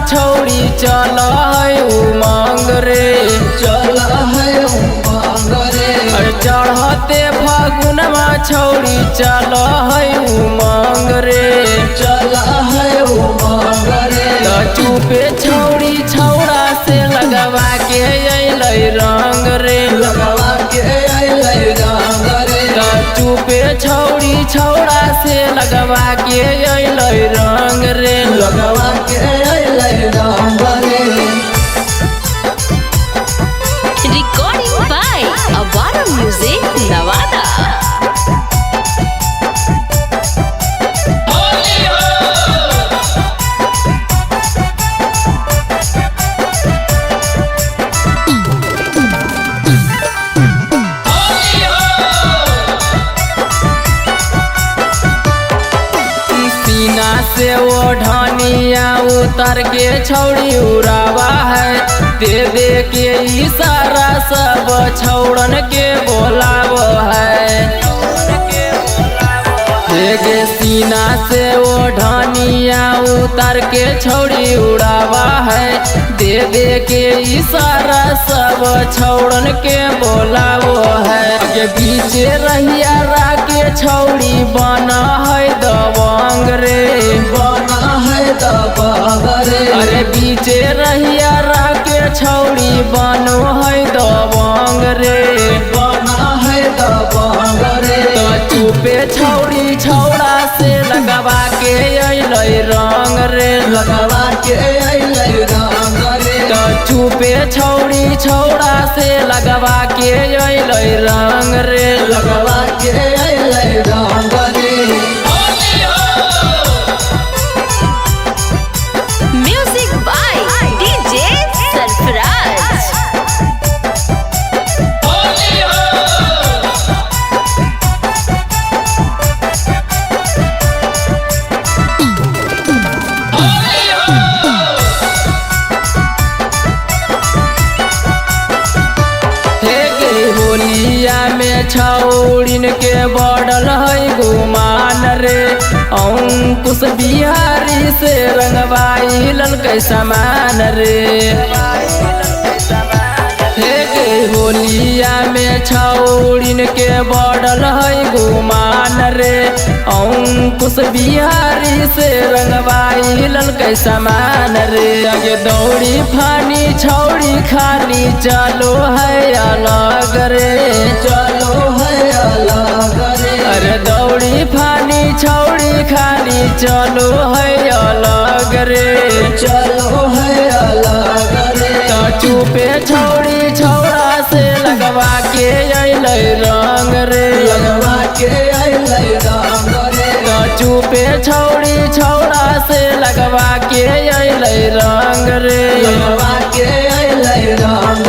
छौड़ी चल है उमंग रे, चल है उमंग रे। अरे चढ़ते फागुनमा छौड़ी चल है उमंग रे, चल है उमंग रे। चुपे छौड़ी छौड़ा से लगवा के अइलै रंग रे, लगवा के अइलै रंग रे। चुपे छौड़ी छौड़ा से लगवा के अइलै रंग रे, लगवा के अइलै रंग रे। Recording by Avara Music, Nevada. सीना से वो ढनिया उतर के छौड़ी उड़ावा है, दे दे के इशारा सब छौड़न के बोलाव है। देखे सीना से वो ढनिया उतर के छौड़ी उड़ावा है, दे दे के इशारा सब छौड़न के बोलाव है। के बीच रहिया राके छौड़ी बना है दबंग रे, बना है दबंग रे। अरे बीच रहिया राके छौड़ी बनो है दबंग रे, बना है दबंग रे। तो चुपे छौड़ी छौड़ा से लगवा के अइलै रंग रे, लगवा के अइलै रंग रे। तो चुपे छौड़ी छौड़ा से लगवा के अइलै रंग रे, लगवा के अइलै रंग रे। Music by DJ Sarfaraz. होलिया में छौड़िन के बढ़ल है गुमान रे, अंकुश बिहारी से रंगवाई ललकै समान रे। होलिया में छौड़िन के बढ़ल है गुमान रे, अंकुश बिहारी से रंगवाई ललकै समान रे। आगे दौड़ी फानी छौड़ी खाली चलो है अलग रे, चलो है अलग रे। अरे दौड़ी फानी छौड़ी खाली चलो है अलग रे, चलो है अलग रे। तो चुपे छौड़ी छौड़ा से लगवा के अइलै रंग रे, लगवा के अइलै रंग रे। तो चुपे छौड़ी छौड़ा से लगवा के अइलै रंग रे, लगवा के अइलै रंग